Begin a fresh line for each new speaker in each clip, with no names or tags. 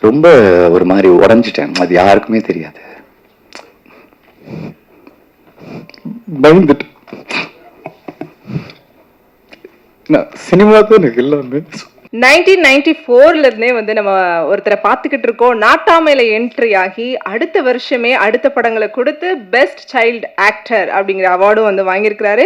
ரொம்ப ஒரு மாதிரி உடஞ்சிட்டேன். அது யாருக்குமே தெரியாது. பயந்துட்டு சினிமா தான் எனக்கு எல்லாமே.
1994ல இருந்தே வந்து நம்ம ஒருத்தரை பார்த்துக்கிட்டு இருக்கோம். நாட்டாமையில என்ட்ரி ஆகி அடுத்த வருஷமே அடுத்த படங்களை கொடுத்து பெஸ்ட் சைல்டு ஆக்டர் அப்படிங்கிற அவார்டும் வந்து வாங்கியிருக்கிறாரு.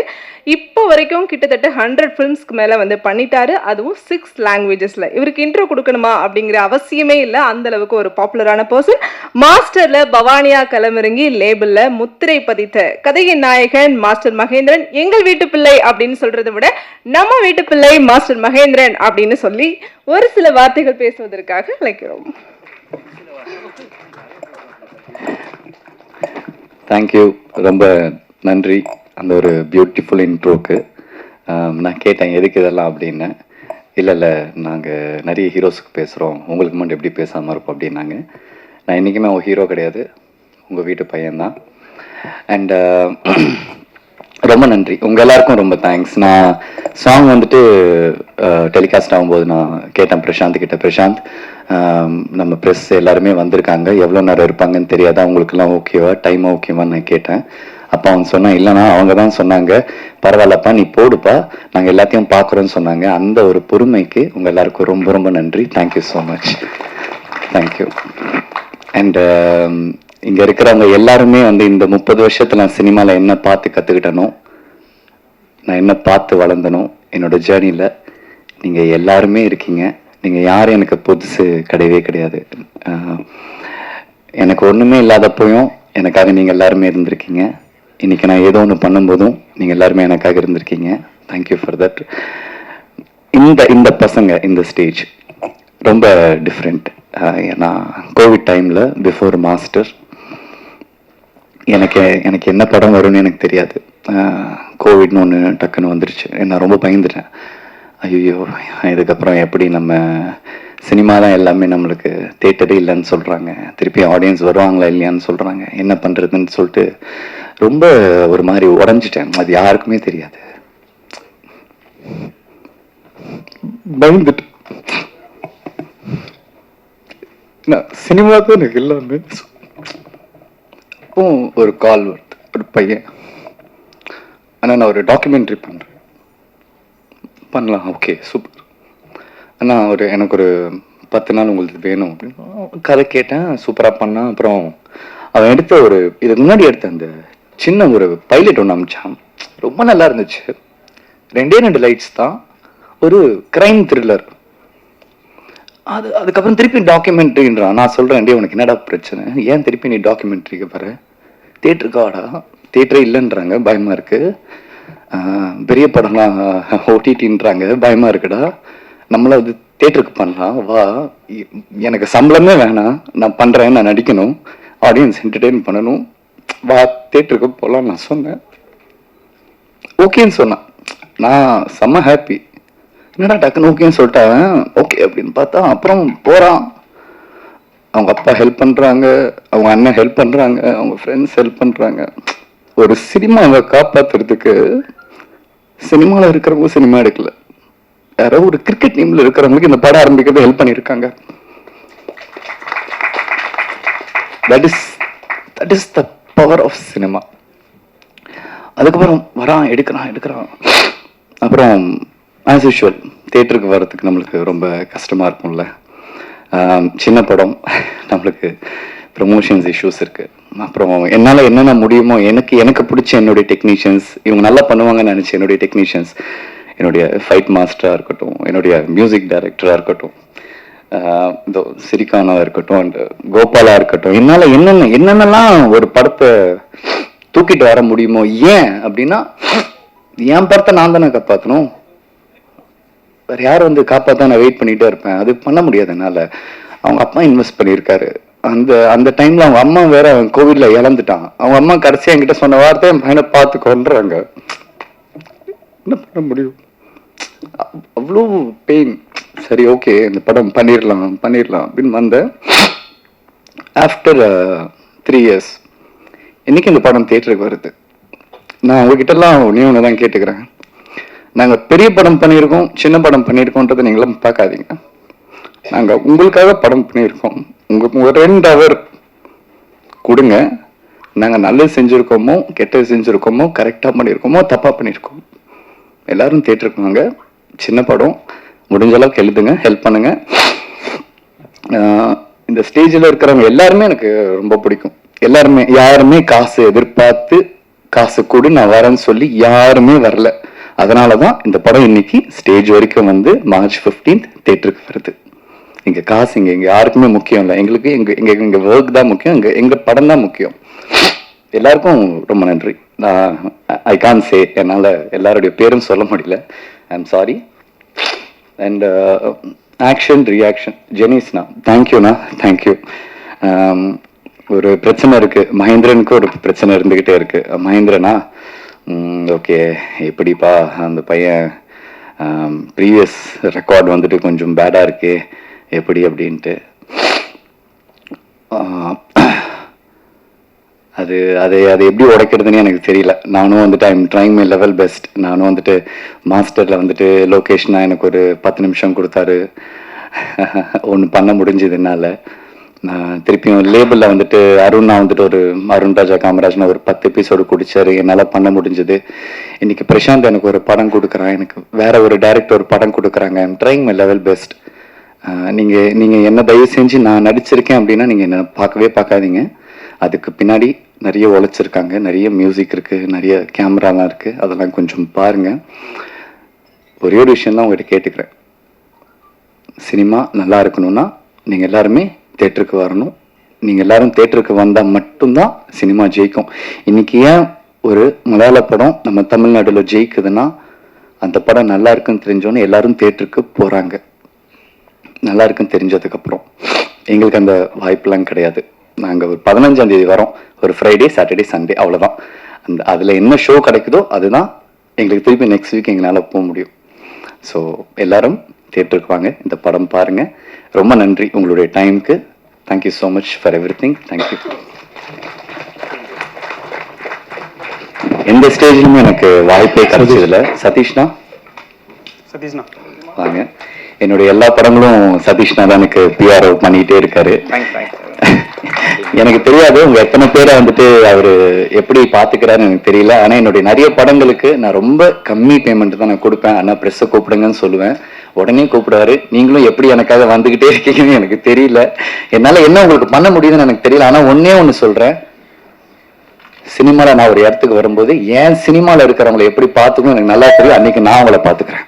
இப்போ வரைக்கும் கிட்டத்தட்ட 100 ஃபிலிம்ஸ்க்கு மேல வந்து பண்ணிட்டாரு. அதுவும் 6 லாங்குவேஜஸ்ல. இவருக்கு இன்ட்ரோ கொடுக்கணுமா அப்படிங்கிற அவசியமே இல்லை. அந்த அளவுக்கு ஒரு பாப்புலரான பர்சன். மாஸ்டர்ல பவானியா களமிறங்கி லேபிள்ல முத்திரை பதித்த கதையின் நாயகன் மாஸ்டர் மகேந்திரன். எங்கள் வீட்டு பிள்ளை அப்படின்னு சொல்றதை விட நம்ம வீட்டு பிள்ளை மாஸ்டர் மகேந்திரன் அப்படின்னு சொல்லி ஒரு சில வார்த்தைகள் பேசுவதற்காக அழைக்கிறோம்.
தேங்க்யூ, ரொம்ப நன்றி அந்த ஒரு பியூட்டிஃபுல் இன்ட்ரோக்கு. நான் கேட்டேன் எதுக்கு இதெல்லாம் அப்படின்னு. இல்லை நாங்கள் நிறைய ஹீரோஸுக்கு பேசுகிறோம், உங்களுக்கு மட்டும் எப்படி பேசாமல் இருப்போம் அப்படின்னாங்க. நான் என்றைக்குமே உங்கள் ஹீரோ கிடையாது, உங்கள் வீட்டு பையன்தான். அண்ட் ரொம்ப நன்றி உங்கள் எல்லாருக்கும், ரொம்ப தேங்க்ஸ். நான் சாங் வந்துட்டு டெலிகாஸ்ட் ஆகும்போது நான் கேட்டேன் பிரசாந்த் கிட்ட, பிரசாந்த் நம்ம ப்ரெஸ் எல்லாருமே வந்திருக்காங்க, எவ்வளோ நேரம் இருப்பாங்கன்னு தெரியாது, அவங்களுக்குலாம் ஓகேவா, டைம் ஓகேவான்னு நான் கேட்டேன். அப்போ அவங்க சொன்னான், இல்லைனா அவங்க தான் சொன்னாங்க பரவாயில்லப்பா நீ போடுப்பா நாங்கள் எல்லாத்தையும் பார்க்குறோன்னு சொன்னாங்க. அந்த ஒரு பொறுமைக்கு உங்கள் எல்லாருக்கும் ரொம்ப ரொம்ப நன்றி. Thank you so much. Thank you. And இங்கே இருக்கிறவங்க எல்லாருமே வந்து இந்த 30 வருஷத்தில் நான் சினிமாவில் என்ன பார்த்து கற்றுக்கிட்டனோ, நான் என்ன பார்த்து வளர்ந்தனோ என்னோட ஜேர்னியில் நீங்கள் எல்லாருமே இருக்கீங்க. நீங்கள் யாரும் எனக்கு புதுசு கிடையவே கிடையாது. எனக்கு ஒன்றுமே இல்லாதப்போயும் எனக்காக நீங்கள் எல்லாருமே இருந்திருக்கீங்க. இன்றைக்கி நான் ஏதோ ஒன்று பண்ணும்போதும் நீங்கள் எல்லாருமே எனக்காக இருந்திருக்கீங்க. Thank you for that. இந்த பசங்க இந்த ஸ்டேஜ் ரொம்ப டிஃப்ரெண்ட். ஏன்னா கோவிட் டைமில் பிஃபோர் மாஸ்டர் எனக்கு என்ன படம் வரும்னு எனக்கு தெரியாது. கோவிட்னு ஒன்று டக்குன்னு வந்துருச்சு. நான் ரொம்ப பயந்துட்டேன். ஐயோ இதுக்கப்புறம் எப்படி நம்ம சினிமா தான் எல்லாமே நம்மளுக்கு தேட்டரே இல்லைன்னு சொல்கிறாங்க, திருப்பி ஆடியன்ஸ் வருவாங்களா இல்லையான்னு சொல்கிறாங்க, என்ன பண்ணுறதுன்னு சொல்லிட்டு ரொம்ப ஒரு மாதிரி உடஞ்சிட்டேன். அது யாருக்குமே தெரியாது. பயந்துட்டு சினிமா தான் எனக்கு எல்லாமே. அப்போ ஒரு கால் வருது, ஒரு பையன், ஆனால் நான் ஒரு டாக்குமெண்ட்ரி பண்ணுறேன், பண்ணலாம், ஓகே சூப்பர் அண்ணா, எனக்கு ஒரு 10 நாள் உங்களுக்கு வேணும் அப்படின்னு கதை கேட்டேன். சூப்பராக பண்ணான். அப்புறம் அவன் எடுத்த இதுக்கு முன்னாடி எடுத்த அந்த சின்ன ஒரு பைலட் ஒன்று அமிச்சான், ரொம்ப நல்லா இருந்துச்சு. 2 லைட்ஸ் தான், ஒரு கிரைம் த்ரில்லர். அதுக்கப்புறம் திருப்பி டாக்குமெண்ட்ரின்றான். நான் சொல்கிறேன், டே உனக்கு என்னடா பிரச்சனை, ஏன் திருப்பி நீ டாக்குமெண்ட்ரிக்கு பாரு, தேட்டருக்காடா, தேட்டரே இல்லைன்றாங்க, பயமாக இருக்குது, பெரிய படம்லாம் ஓடிடின்றாங்க, பயமாக இருக்குடா, நம்மளாம் அது தேட்டருக்கு பண்ணலாம், வா, எனக்கு சம்பளமே வேணாம், நான் பண்ணுறேன், நான் நடிக்கணும், ஆடியன்ஸ் என்டர்டெயின் பண்ணணும், வா தேட்டருக்கு போகலாம் நான் சொன்னேன். ஓகேன்னு சொன்னான். நான் செம்ம ஹாப்பி. என்னடா டக்குன்னு ஓகேன்னு சொல்லிட்டாங்க. ஓகே அப்படின்னு பார்த்தா அப்புறம் போகிறான். அவங்க அப்பா ஹெல்ப் பண்ணுறாங்க, அவங்க அண்ணன் ஹெல்ப் பண்ணுறாங்க, அவங்க ஃப்ரெண்ட்ஸ் ஹெல்ப் பண்ணுறாங்க. ஒரு சினிமாவை காப்பாற்றுறதுக்கு சினிமாவில் இருக்கிறவங்க சினிமா எடுக்கல, யாரோ ஒரு கிரிக்கெட் டீமில் இருக்கிறவங்களுக்கு இந்த படம் ஆரம்பிக்கிறது ஹெல்ப் பண்ணியிருக்காங்க. That is the power of cinema. அதுக்கப்புறம் வரான், எடுக்கிறான். அப்புறம் ஆஸ் யூஷுவல் தேட்டருக்கு வர்றதுக்கு நம்மளுக்கு ரொம்ப கஷ்டமாக இருக்கும்ல. சின்ன படம், நம்மளுக்கு ப்ரமோஷன்ஸ் இஷ்யூஸ் இருக்குது. அப்புறம் என்னால் என்னென்ன முடியுமோ எனக்கு பிடிச்ச என்னுடைய டெக்னீஷியன்ஸ், இவங்க நல்லா பண்ணுவாங்கன்னு நினச்சி என்னுடைய டெக்னீஷியன்ஸ், என்னுடைய ஃபைட் மாஸ்டராக இருக்கட்டும், என்னுடைய மியூசிக் டைரக்டராக இருக்கட்டும், இந்த சிரிகானாக இருக்கட்டும், அண்ட் கோபாலாக இருக்கட்டும், என்னால் என்னென்னலாம் ஒரு படத்தை தூக்கிட்டு வர முடியுமோ. ஏன் அப்படின்னா என் படத்தை நான் தானே காப்பாற்றணும், வேறு யார் வந்து காப்பாற்ற நான் வெயிட் பண்ணிகிட்டே இருப்பேன், அது பண்ண முடியாது என்னால். அவங்க அப்பா இன்வெஸ்ட் பண்ணியிருக்காரு. அந்த டைமில் அவங்க அம்மா வேற அவன் கோவிடில் இழந்துட்டான். அவங்க அம்மா கடைசியாக என்கிட்ட சொன்ன வார்த்தை, என் பையனை பார்த்து கொண்டுறாங்க, என்ன பண்ண முடியும், அவ்வளோ பெயின். சரி ஓகே இந்த படம் பண்ணிடலாம் அப்படின்னு வந்தேன். ஆஃப்டர் 3 years இன்னைக்கு இந்த படம் தியேட்டருக்கு வருது. நான் உங்ககிட்டலாம் ஒன்று தான் கேட்டுக்கிறேன், நாங்கள் பெரிய படம் பண்ணியிருக்கோம், சின்ன படம் பண்ணியிருக்கோன்றதை நீங்களும் பார்க்காதீங்க. நாங்கள் உங்களுக்காக படம் பண்ணியிருக்கோம். உங்களுக்கு ஒரு 2 hour கொடுங்க. நாங்கள் நல்லது செஞ்சுருக்கோமோ கெட்டது செஞ்சுருக்கோமோ கரெக்டாக பண்ணியிருக்கோமோ தப்பாக பண்ணியிருக்கோம். எல்லாரும் தேட்டருக்கு வாங்க. சின்ன படம், முடிஞ்ச அளவுக்கு எழுதுங்க, ஹெல்ப் பண்ணுங்க. இந்த ஸ்டேஜில் இருக்கிறவங்க எல்லாருமே எனக்கு ரொம்ப பிடிக்கும். எல்லாருமே யாருமே காசு எதிர்பார்த்து காசு கூட நான் வரேன்னு சொல்லி யாருமே வரல. அதனால தான் இந்த படம் இன்னைக்கு ஸ்டேஜ் வரைக்கும் வந்து March 15th தேட்டருக்கு வருது. இங்கே காசு இங்கே யாருக்குமே முக்கியம் இல்லை. எங்களுக்கு எங்கள் ஒர்க் தான் முக்கியம். எங்கள் படம் தான் முக்கியம். எல்லாருக்கும் ரொம்ப நன்றி. நான் ஐ கான் சே, என்னால் எல்லாருடைய பேரும் சொல்ல முடியல. I am sorry. And action reaction ஜெனிஸ்ண்ணா, தேங்க்யூண்ணா, தேங்க்யூ. ஒரு பிரச்சனை இருக்கு, மகேந்திரனுக்கு ஒரு பிரச்சனை இருந்துகிட்டே இருக்கு. மகேந்திரனா ஓகே, எப்படிப்பா அந்த பையன் ப்ரீவியஸ் ரெக்கார்ட் வந்துட்டு கொஞ்சம் பேடா இருக்கு எப்படி அப்படின்ட்டு. அது அதை அதை எப்படி உடைக்கிறதுன்னு எனக்கு தெரியல. நானும் வந்துட்டு I'm trying my level best. நானும் வந்துட்டு மாஸ்டரில் வந்துட்டு லொக்கேஷனா எனக்கு ஒரு 10 நிமிஷம் கொடுத்தாரு. ஒன்று பண்ண முடிஞ்சது என்னால். திருப்பியும் லேபிளில் வந்துட்டு அருணா வந்துட்டு ஒரு அருண் ராஜா காமராஜ்னு ஒரு 10 எபிசோடு குடிச்சாரு. என்னால் பண்ண முடிஞ்சது. இன்னைக்கு பிரசாந்த் எனக்கு ஒரு படம் கொடுக்குறான், எனக்கு வேற ஒரு டைரக்டர் ஒரு படம் கொடுக்குறாங்க. I'm trying my level best. நீங்கள் என்ன தயவு செஞ்சு நான் நடிச்சிருக்கேன் அப்படின்னா நீங்கள் என்ன பார்க்காதீங்க. அதுக்கு பின்னாடி நிறைய உழைச்சிருக்காங்க, நிறைய மியூசிக் இருக்குது, நிறைய கேமராலாம் இருக்குது. அதெல்லாம் கொஞ்சம் பாருங்கள். ஒரே ஒரு விஷயம் தான் உங்கள்கிட்ட கேட்டுக்கிறேன். சினிமா நல்லா இருக்கணும்னா நீங்கள் எல்லாருமே தேட்டருக்கு வரணும். நீங்கள் எல்லாரும் தேட்டருக்கு வந்தால் மட்டும்தான் சினிமா ஜெயிக்கும். இன்னைக்கு ஏன் ஒரு மலையாள படம் நம்ம தமிழ்நாட்டில் ஜெயிக்குதுன்னா அந்த படம் நல்லா இருக்குன்னு தெரிஞ்சோன்னே எல்லாரும் தேட்டருக்கு போகிறாங்க. நல்லா இருக்குன்னு தெரிஞ்சதுக்கப்புறம் எங்களுக்கு அந்த வாய்ப்பெல்லாம் கிடையாது. நாங்கள் ஒரு 15ஆம் தேதி வரோம், ஒரு ஃப்ரைடே சாட்டர்டே சண்டே, அவ்வளோதான். அதில் என்ன ஷோ கிடைக்குதோ அதுதான் எங்களுக்கு திருப்பி நெக்ஸ்ட் வீக் எங்களால் போக முடியும். ஸோ எல்லாரும் தேட்டருக்கு வாங்க, இந்த படம் பாருங்கள். ரொம்ப நன்றி உங்களுடைய டைமுக்கு. Thank you so much for everything. Thank you. எந்த ஸ்டேஜ்லையுமே எனக்கு வாய்ப்பே கிடைச்சதில்ல. சதீஷ்னா வாங்க. என்னுடைய எல்லா படங்களும் சதீஷ்னா தான் எனக்கு பிஆர் பண்ணிகிட்டே இருக்காரு. எனக்கு தெரியாது உங்க எத்தனை பேரை வந்துட்டு அவரு எப்படி பாத்துக்கிறாருன்னு எனக்கு தெரியல. ஆனா என்னுடைய நிறைய படங்களுக்கு நான் ரொம்ப கம்மி பேமெண்ட் தான் நான் கொடுப்பேன். ஆனா ப்ரெஸ்ஸை கூப்பிடுங்கன்னு சொல்லுவேன், உடனே கூப்பிடுவாரு. நீங்களும் எப்படி எனக்காக வந்துகிட்டே இருக்கீங்கன்னு எனக்கு தெரியல. என்னால என்ன உங்களுக்கு பண்ண முடியுதுன்னு எனக்கு தெரியல. ஆனா ஒண்ணு சொல்றேன், சினிமால நான் ஒரு இடத்துக்கு வரும்போது ஏன் சினிமால இருக்கிறவங்களை எப்படி பாத்துக்கணும் எனக்கு நல்லா தெரியும். அன்னைக்கு நான் அவங்கள பாத்துக்கிறேன்.